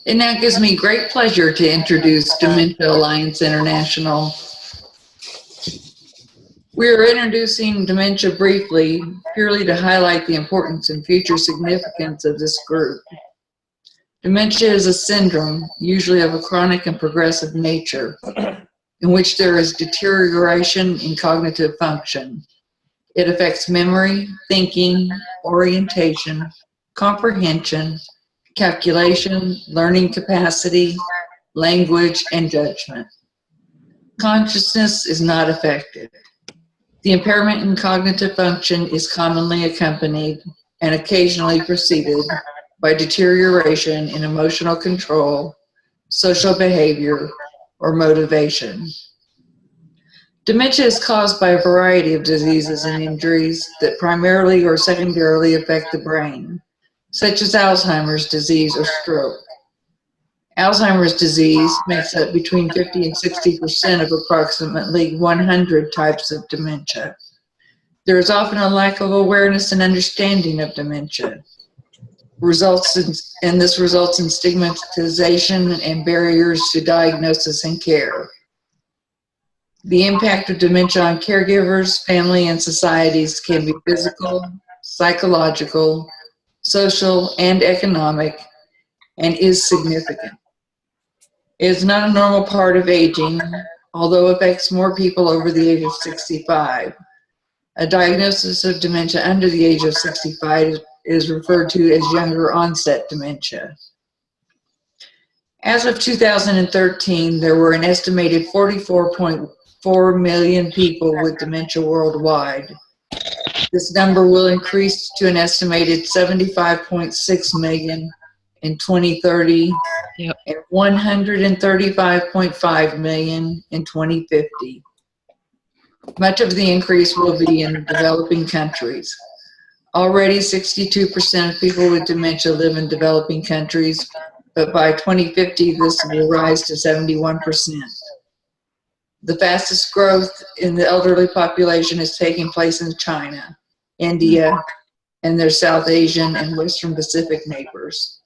It now gives me great pleasure to introduce Dementia Alliance International. We are introducing dementia briefly, purely to highlight the importance and future significance of this group. Dementia is a syndrome, usually of a chronic and progressive nature, in which there is deterioration in cognitive function. It affects memory, thinking, orientation, comprehension, calculation, learning capacity, language, and judgment. Consciousness is not affected. The impairment in cognitive function is commonly accompanied and occasionally preceded by deterioration in emotional control, social behavior, or motivation. Dementia is caused by a variety of diseases and injuries that primarily or secondarily affect the brain, such as Alzheimer's disease or stroke. Alzheimer's disease makes up between 50 and 60% of approximately 100 types of dementia. There is often a lack of awareness and understanding of dementia. This results in stigmatization and barriers to diagnosis and care. The impact of dementia on caregivers, family, and societies can be physical, psychological, social, and economic, and is significant. It is not a normal part of aging, although it affects more people over the age of 65. A diagnosis of dementia under the age of 65 is referred to as younger onset dementia. As of 2013, there were an estimated 44.4 million people with dementia worldwide. This number will increase to an estimated 75.6 million in 2030 and 135.5 million in 2050. Much of the increase will be in developing countries. Already 62% of people with dementia live in developing countries, but by 2050 this will rise to 71%. The fastest growth in the elderly population is taking place in China, India, and their South Asian and Western Pacific neighbors.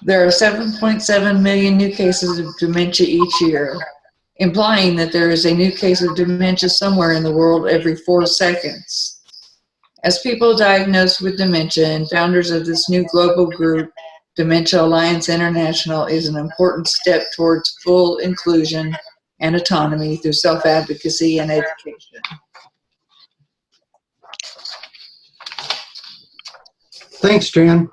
There are 7.7 million new cases of dementia each year, implying that there is a new case of dementia somewhere in the world every 4 seconds. As people diagnosed with dementia and founders of this new global group, Dementia Alliance International is an important step towards full inclusion and autonomy through self-advocacy and education. Thanks, Jan.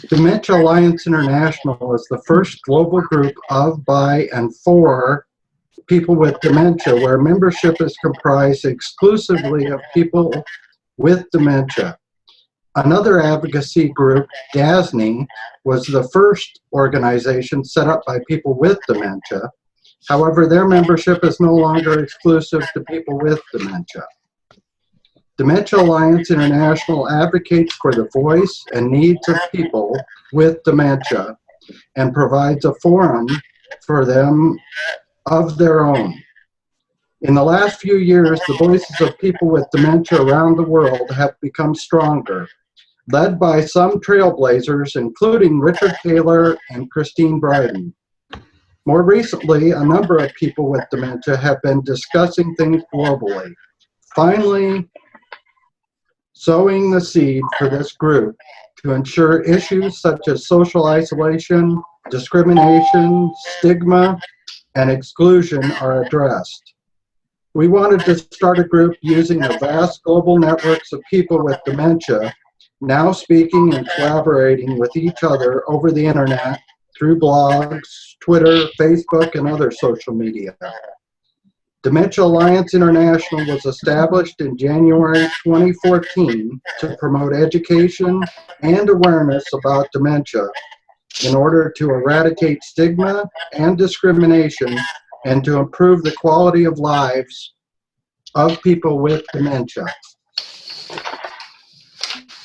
Dementia Alliance International is the first global group of, by, and for people with dementia where membership is comprised exclusively of people with dementia. Another advocacy group, DASNY, was the first organization set up by people with dementia. However, their membership is no longer exclusive to people with dementia. Dementia Alliance International advocates for the voice and needs of people with dementia and provides a forum for them of their own. In the last few years, the voices of people with dementia around the world have become stronger, led by some trailblazers, including Richard Taylor and Christine Bryden. More recently, a number of people with dementia have been discussing things globally, finally sowing the seed for this group to ensure issues such as social isolation, discrimination, stigma, and exclusion are addressed. We wanted to start a group using the vast global networks of people with dementia, now speaking and collaborating with each other over the internet through blogs, Twitter, Facebook, and other social media. Dementia Alliance International was established in January 2014 to promote education and awareness about dementia in order to eradicate stigma and discrimination and to improve the quality of lives of people with dementia.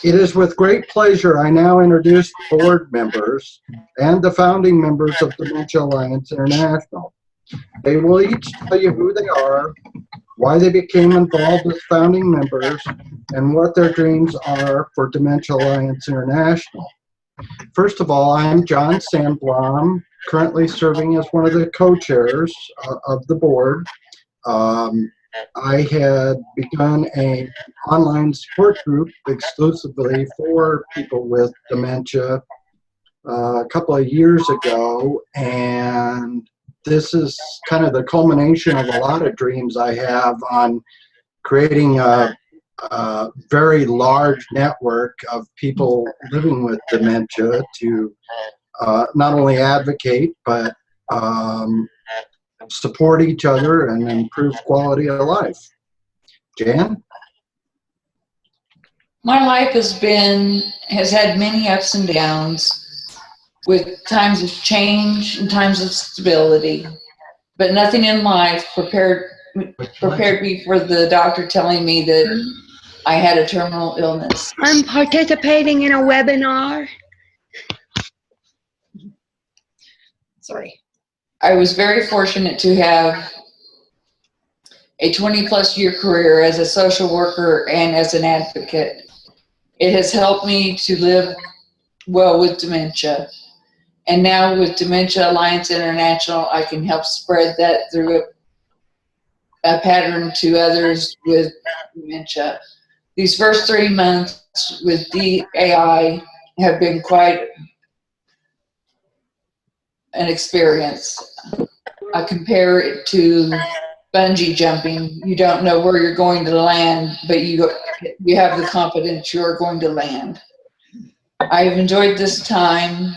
It is with great pleasure I now introduce the board members and the founding members of Dementia Alliance International. They will each tell you who they are, why they became involved as founding members, and what their dreams are for Dementia Alliance International. First of all, I'm John Sandblom, currently serving as one of the co-chairs of the board. I had begun an online support group exclusively for people with dementia a couple of years ago, and this is kind of the culmination of a lot of dreams I have on creating a very large network of people living with dementia to not only advocate, but support each other and improve quality of life. Jan? My life has had many ups and downs, with times of change and times of stability, but nothing in life prepared me for the doctor telling me that I had a terminal illness. I'm participating in a webinar. Sorry. I was very fortunate to have a 20-plus year career as a social worker and as an advocate. It has helped me to live well with dementia. And now with Dementia Alliance International, I can help spread that through a pattern to others with dementia. These first 3 months with DAI have been quite an experience. I compare it to bungee jumping. You don't know where you're going to land, but you have the confidence you're going to land. I've enjoyed this time.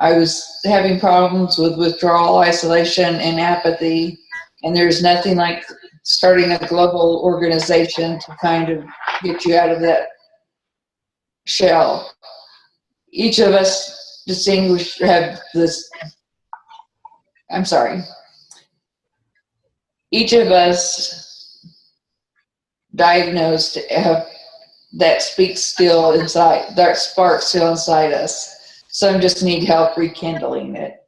I was having problems with withdrawal, isolation, and apathy, and there's nothing like starting a global organization to kind of get you out of that shell. Each of us distinguished have this, I'm sorry, each of us diagnosed have that speaks still inside, that spark still inside us. Some just need help rekindling it.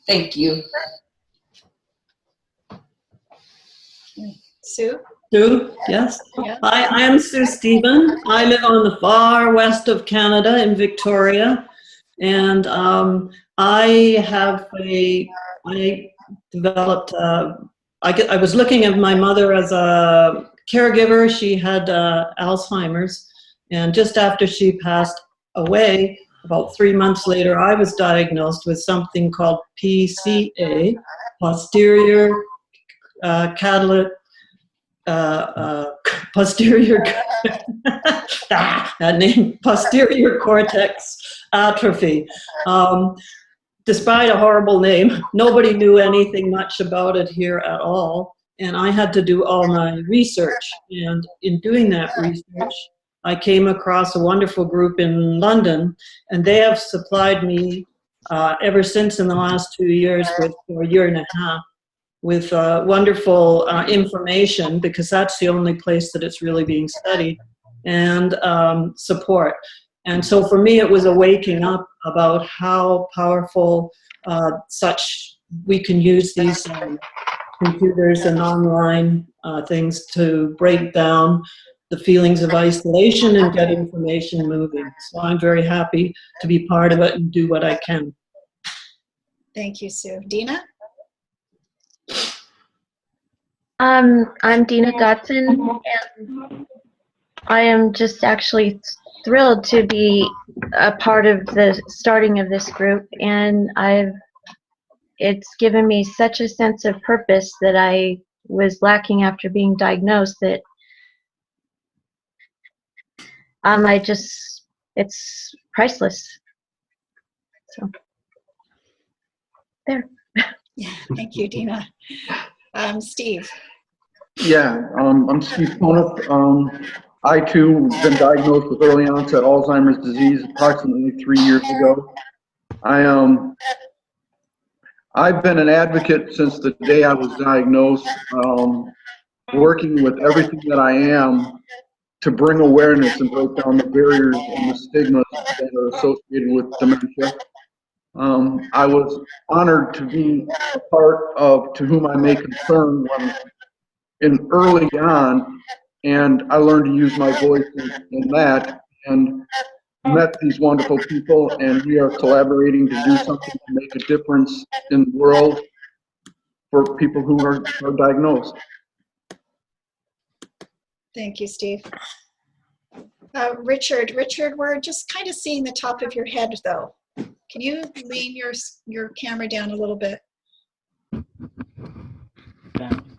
Thank you. Sue? Sue, yes. Yeah. Hi, I am Sue Stephen. I live on the far west of Canada in Victoria, and I developed. I was looking at my mother as a caregiver. She had Alzheimer's, and just after she passed away, about 3 months later, I was diagnosed with something called PCA, posterior catalytic. Posterior posterior cortex atrophy. Despite a horrible name, nobody knew anything much about it here at all, and I had to do all my research. And in doing that research, I came across a wonderful group in London, and they have supplied me ever since in the last 2 years, or a year and a half, with wonderful information, because that's the only place that it's really being studied, and support. And so for me, it was a waking up about how powerful we can use these computers and online things to break down the feelings of isolation and get information moving. So I'm very happy to be part of it and do what I can. Thank you, Sue. Dina? I'm Dina Gotson, and I am just actually thrilled to be a part of the starting of this group, and it's given me such a sense of purpose that I was lacking after being diagnosed, that it's priceless. So there. Yeah, thank you, Dina. Steve? Yeah, I'm Steve Conant. I too have been diagnosed with early onset Alzheimer's disease approximately 3 years ago. I've been an advocate since the day I was diagnosed, working with everything that I am to bring awareness and break down the barriers and the stigmas that are associated with dementia. I was honored to be a part of To Whom I May Concern early on, and I learned to use my voice in that and met these wonderful people, and we are collaborating to do something to make a difference in the world for people who are diagnosed. Thank you, Steve. Richard, we're just kind of seeing the top of your head, though. Can you lean your camera down a little bit?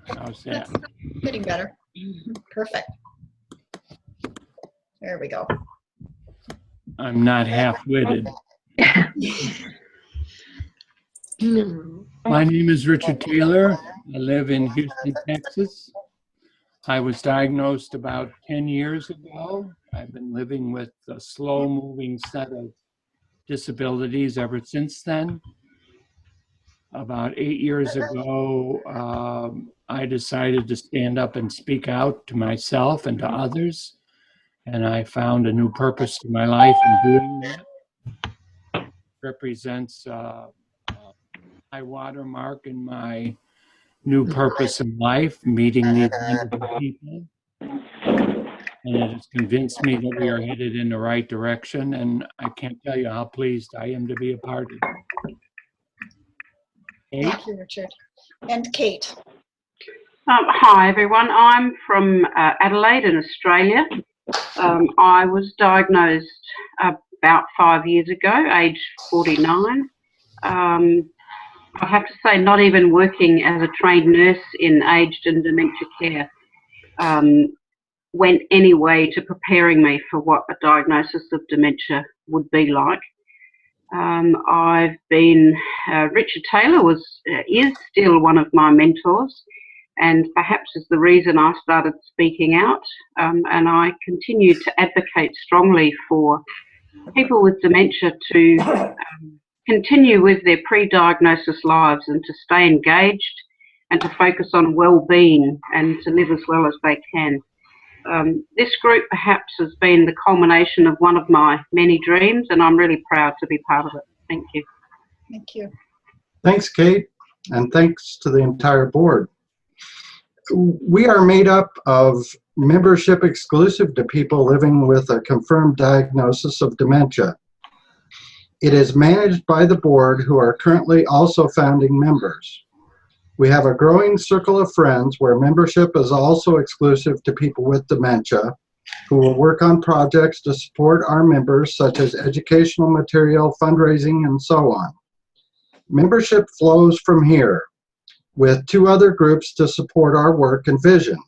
How's that? That's getting better. Perfect. There we go. I'm not half-witted. My name is Richard Taylor. I live in Houston, Texas. I was diagnosed about 10 years ago. I've been living with a slow-moving set of disabilities ever since then. About 8 years ago, I decided to stand up and speak out to myself and to others. And I found a new purpose to my life in doing that. Represents high watermark in my new purpose in life, meeting these wonderful people. And it has convinced me that we are headed in the right direction. And I can't tell you how pleased I am to be a part of it. Kate? Thank you, Richard. And Kate. Hi, everyone. I'm from Adelaide in Australia. I was diagnosed about 5 years ago, age 49. I have to say, not even working as a trained nurse in aged and dementia care went any way to preparing me for what a diagnosis of dementia would be like. I've been, Richard Taylor is still one of my mentors, and perhaps is the reason I started speaking out, and I continue to advocate strongly for people with dementia to continue with their pre-diagnosis lives and to stay engaged and to focus on well-being and to live as well as they can. This group perhaps has been the culmination of one of my many dreams, and I'm really proud to be part of it. Thank you. Thank you. Thanks, Kate, and thanks to the entire board. We are made up of membership exclusive to people living with a confirmed diagnosis of dementia. It is managed by the board, who are currently also founding members. We have a growing circle of friends where membership is also exclusive to people with dementia, who will work on projects to support our members, such as educational material, fundraising, and so on. Membership flows from here, with 2 other groups to support our work and vision.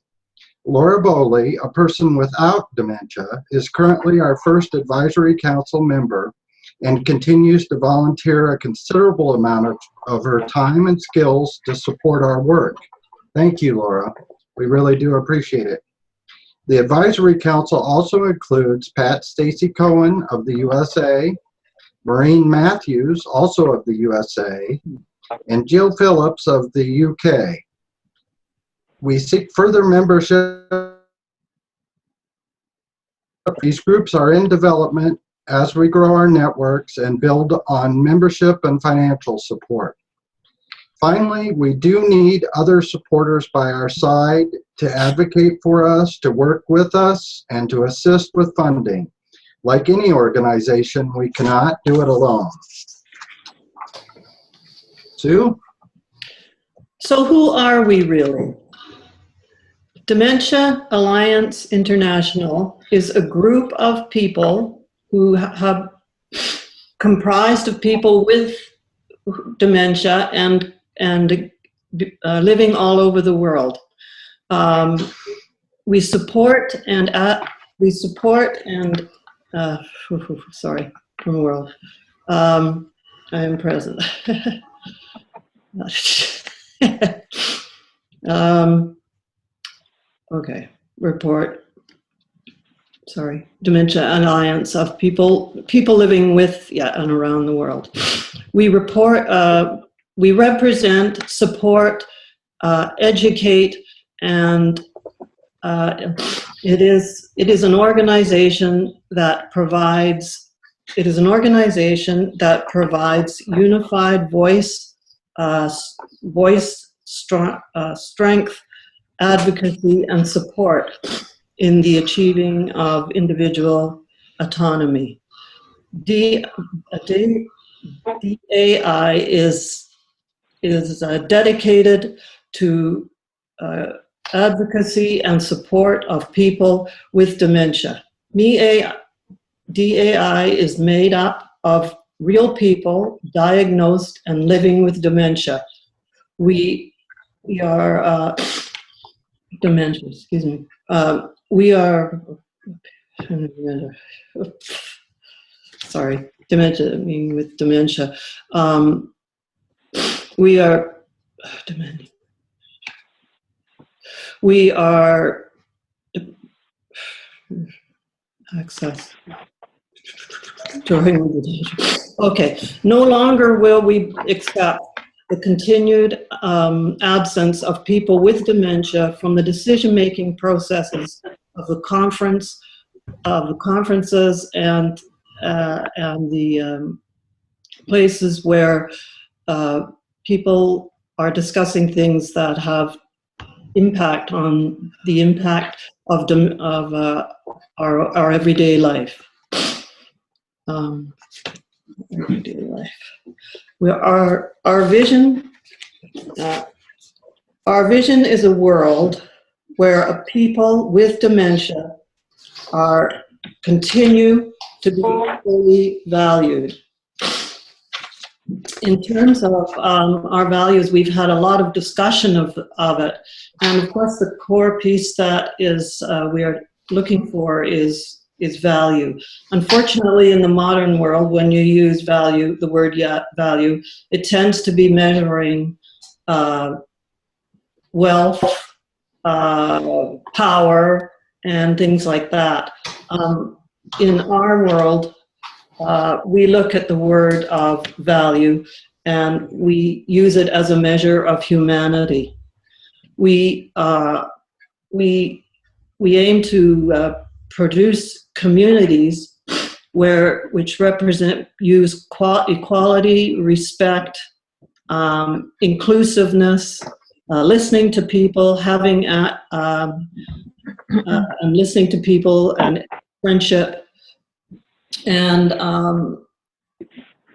Laura Bowley, a person without dementia, is currently our first advisory council member and continues to volunteer a considerable amount of her time and skills to support our work. Thank you, Laura. We really do appreciate it. The advisory council also includes Pat Stacy Cohen of the USA, Maureen Matthews, also of the USA, and Jill Phillips of the UK. We seek further membership. These groups are in development as we grow our networks and build on membership and financial support. Finally, we do need other supporters by our side to advocate for us, to work with us, and to assist with funding. Like any organization, we cannot do it alone. Sue? So who are we really? Dementia Alliance International is a group of people who have comprised of people with dementia and living all over the world. We support and sorry, from the world. I am present. Okay, report. Sorry, Dementia Alliance of people living with, and around the world. We represent, support, educate, and it is an organization that provides unified voice, strength, advocacy, and support in the achieving of individual autonomy. DAI is dedicated to advocacy and support of people with dementia. DAI is made up of real people diagnosed and living with dementia. We are dementia, excuse me. We are, sorry, dementia, I mean with dementia. We are, dementia. We are, access. Okay, no longer will we accept the continued absence of people with dementia from the decision-making processes of the conferences and the places where people are discussing things that have impact on the impact of our everyday life. Everyday life. Our vision is a world where people with dementia continue to be fully valued. In terms of our values, we've had a lot of discussion of it, and of course the core piece that is we are looking for is value. Unfortunately, in the modern world, when you use value, the word value, it tends to be measuring wealth, power, and things like that. In our world, we look at the word of value and we use it as a measure of humanity. We aim to produce communities which use equality, respect, inclusiveness, listening to people, and listening to people, and friendship, and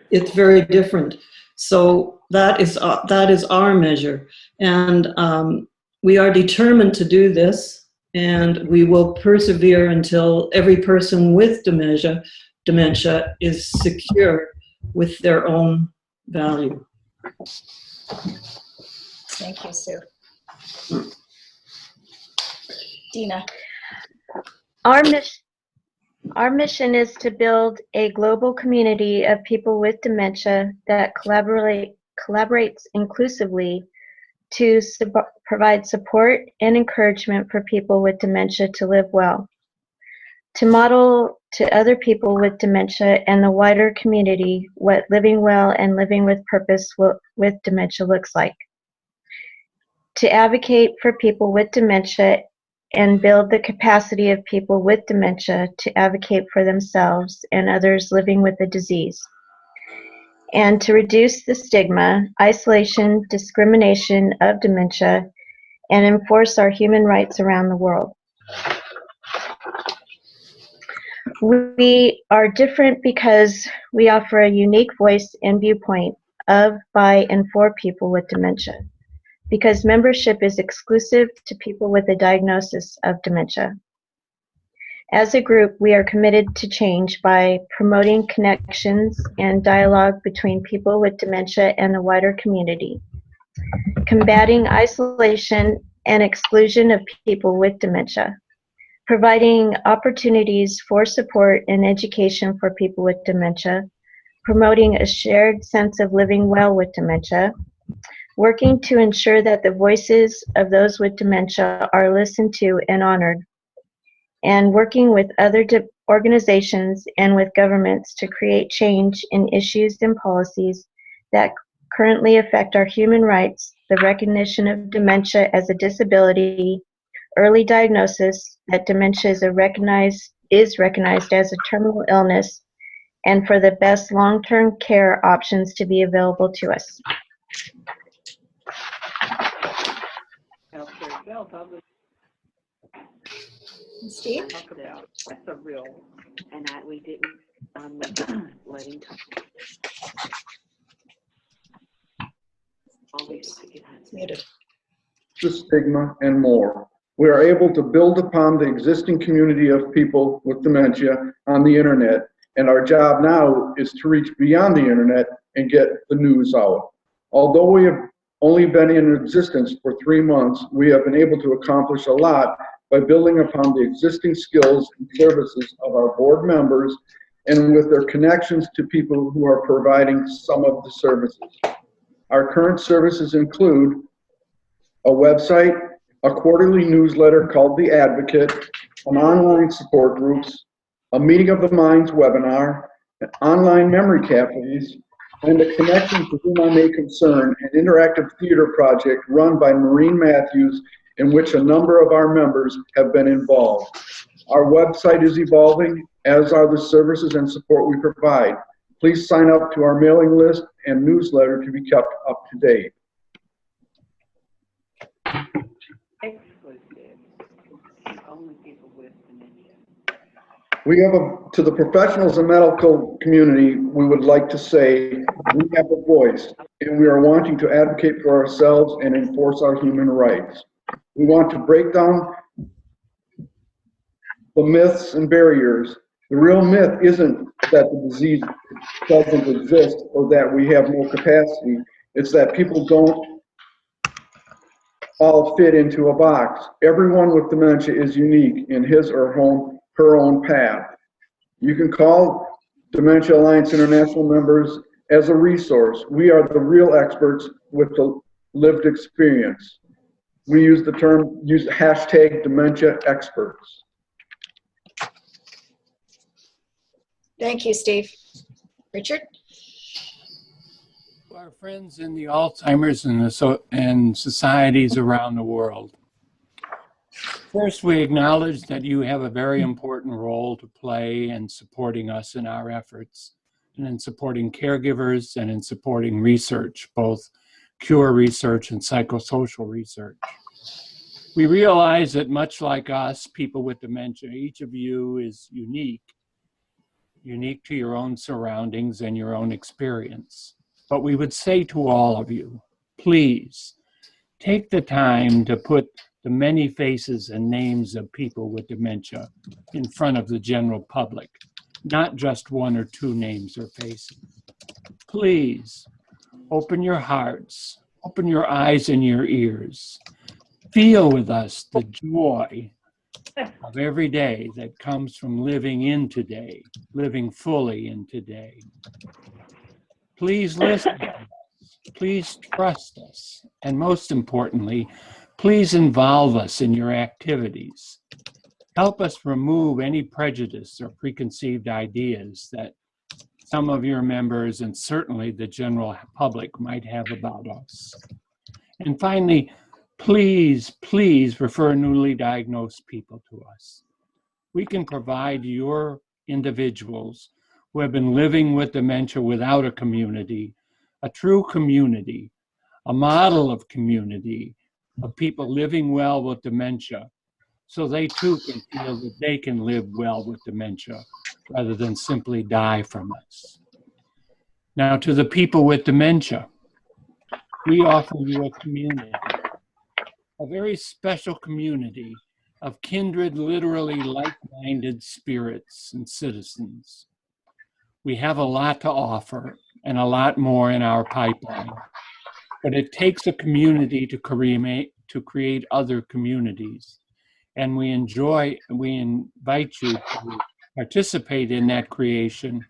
it's very different. So that is our measure, and we are determined to do this. And we will persevere until every person with dementia is secure with their own value. Thank you, Sue. Dina. Our mission is to build a global community of people with dementia that collaborates inclusively to provide support and encouragement for people with dementia to live well, to model to other people with dementia and the wider community what living well and living with purpose with dementia looks like, to advocate for people with dementia and build the capacity of people with dementia to advocate for themselves and others living with the disease, and to reduce the stigma, isolation, discrimination of dementia, and enforce our human rights around the world. We are different because we offer a unique voice and viewpoint of, by, and for people with dementia, because membership is exclusive to people with a diagnosis of dementia. As a group, we are committed to change by promoting connections and dialogue between people with dementia and the wider community, combating isolation and exclusion of people with dementia, providing opportunities for support and education for people with dementia, promoting a shared sense of living well with dementia, working to ensure that the voices of those with dementia are listened to and honored, and working with other organizations and with governments to create change in issues and policies that currently affect our human rights, the recognition of dementia as a disability, early diagnosis, that dementia is recognized as a terminal illness, and for the best long-term care options to be available to us. Steve? talk about. That's a real, and we didn't let him talk. Always It's muted. The stigma, and more. We are able to build upon the existing community of people with dementia on the internet, and our job now is to reach beyond the internet and get the news out. Although we have only been in existence for 3 months, we have been able to accomplish a lot by building upon the existing skills and services of our board members and with their connections to people who are providing some of the services. Our current services include a website, a quarterly newsletter called The Advocate, an online support groups, a Meeting of the Minds webinar, an online memory cafes, and a Connection to Whom I May Concern, an interactive theater project run by Maureen Matthews, in which a number of our members have been involved. Our website is evolving, as are the services and support we provide. Please sign up to our mailing list and newsletter to be kept up to date. exclusive. Only people with dementia. We have to the professionals and medical community, we would like to say we have a voice and we are wanting to advocate for ourselves and enforce our human rights. We want to break down the myths and barriers. The real myth isn't that the disease doesn't exist or that we have no capacity. It's that people don't all fit into a box. Everyone with dementia is unique in his or her own path. You can call Dementia Alliance International members as a resource. We are the real experts with the lived experience. We use hashtag dementia experts. Thank you, Steve. Richard? Our friends in the Alzheimer's and societies around the world. First, we acknowledge that you have a very important role to play in supporting us in our efforts, and in supporting caregivers and in supporting research, both cure research and psychosocial research. We realize that much like us, people with dementia, each of you is unique to your own surroundings and your own experience. But we would say to all of you, please take the time to put the many faces and names of people with dementia in front of the general public, not just 1 or 2 names or faces. Please open your hearts, open your eyes and your ears. Feel with us the joy of every day that comes from living in today, living fully in today. Please listen to us. Please trust us. And most importantly, please involve us in your activities. Help us remove any prejudice or preconceived ideas that some of your members and certainly the general public might have about us. And finally, please refer newly diagnosed people to us. We can provide your individuals who have been living with dementia without a community, a true community, a model of community of people living well with dementia, so they too can feel that they can live well with dementia rather than simply die from us. Now, to the people with dementia, we offer you a community, a very special community of kindred, literally like-minded spirits and citizens. We have a lot to offer and a lot more in our pipeline, but it takes a community to create other communities. And we invite you to participate in that creation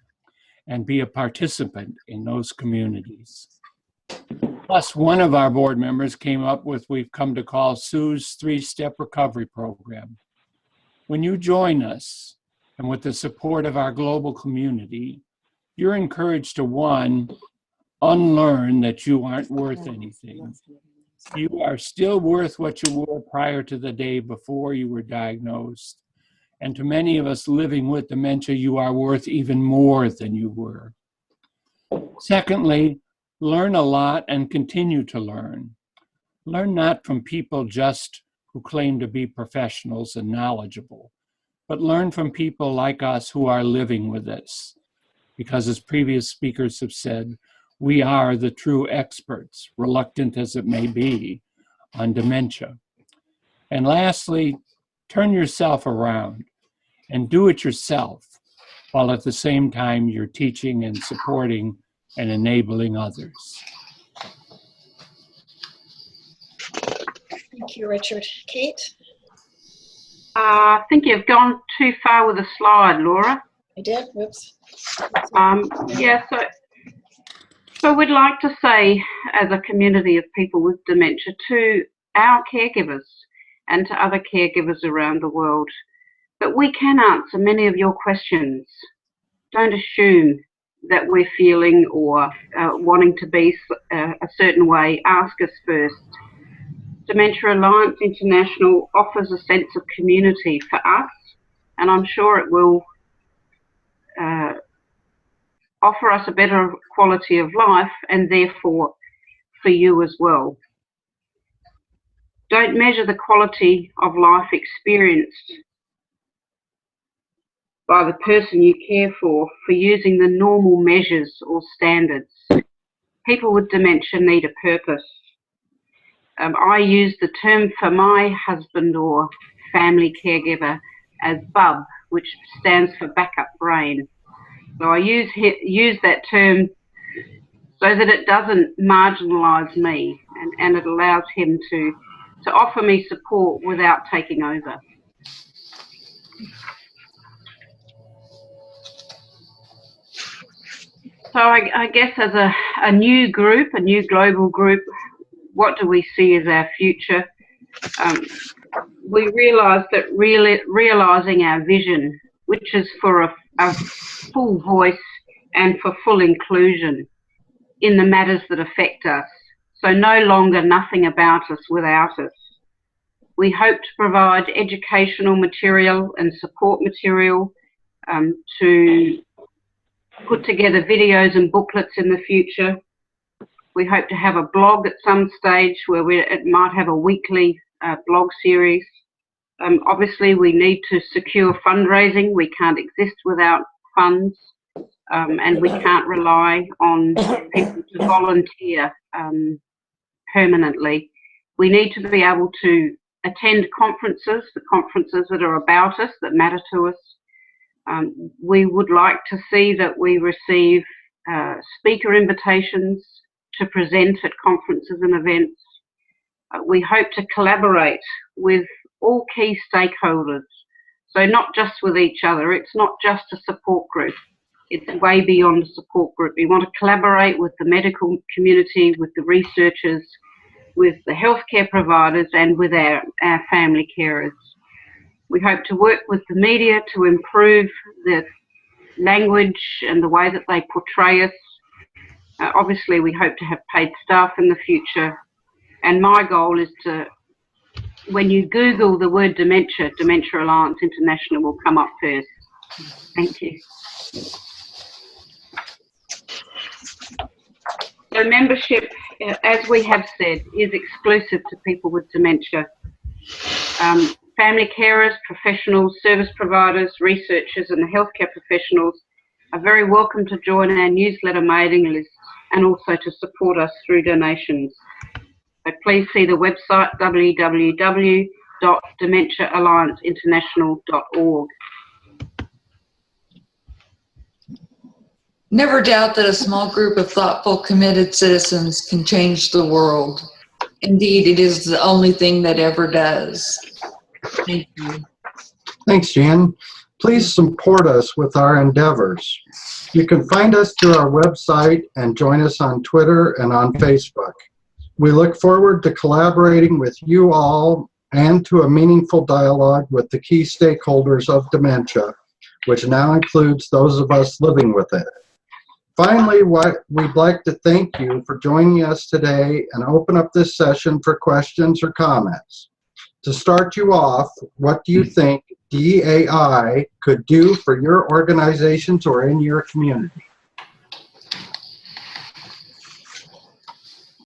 and be a participant in those communities. Plus, one of our board members came up with what we've come to call Sue's 3-step recovery program. When you join us, and with the support of our global community, you're encouraged to, 1, unlearn that you aren't worth anything. You are still worth what you were prior to the day before you were diagnosed. And to many of us living with dementia, you are worth even more than you were. Secondly, learn a lot and continue to learn. Learn not from people just who claim to be professionals and knowledgeable, but learn from people like us who are living with this. Because as previous speakers have said, we are the true experts, reluctant as it may be, on dementia. And lastly, turn yourself around and do it yourself, while at the same time you're teaching and supporting and enabling others. Thank you, Richard. Kate? I think you've gone too far with the slide, Laura. I did? Whoops. Yeah, so we'd like to say, as a community of people with dementia, to our caregivers and to other caregivers around the world, that we can answer many of your questions. Don't assume that we're feeling or wanting to be a certain way. Ask us first. Dementia Alliance International offers a sense of community for us, and I'm sure it will offer us a better quality of life, and therefore for you as well. Don't measure the quality of life experienced by the person you care for using the normal measures or standards. People with dementia need a purpose. I use the term for my husband or family caregiver as BUB, which stands for backup brain. So I use that term so that it doesn't marginalise me, and it allows him to offer me support without taking over. So I guess as a new group, a new global group, what do we see as our future? We realise that realising our vision, which is for a full voice and for full inclusion in the matters that affect us. So no longer nothing about us without us. We hope to provide educational material and support material to put together videos and booklets in the future. We hope to have a blog at some stage where it might have a weekly blog series. Obviously, we need to secure fundraising. We can't exist without funds, and we can't rely on people to volunteer permanently. We need to be able to attend conferences, the conferences that are about us, that matter to us. We would like to see that we receive speaker invitations to present at conferences and events. We hope to collaborate with all key stakeholders, so not just with each other. It's not just a support group. It's way beyond a support group. We want to collaborate with the medical community, with the researchers, with the healthcare providers, and with our family carers. We hope to work with the media to improve the language and the way that they portray us. Obviously, we hope to have paid staff in the future. And my goal is to, when you Google the word dementia, Dementia Alliance International will come up first. Thank you. So membership, as we have said, is exclusive to people with dementia. Family carers, professionals, service providers, researchers and the healthcare professionals are very welcome to join our newsletter mailing list and also to support us through donations. So please see the website www.dementiaallianceinternational.org. Never doubt that a small group of thoughtful, committed citizens can change the world. Indeed, it is the only thing that ever does. Thank you. Thanks, Jan. Please support us with our endeavors. You can find us through our website and join us on Twitter and on Facebook. We look forward to collaborating with you all and to a meaningful dialogue with the key stakeholders of dementia, which now includes those of us living with it. Finally, we'd like to thank you for joining us today and open up this session for questions or comments. To start you off, what do you think DAI could do for your organizations or in your community?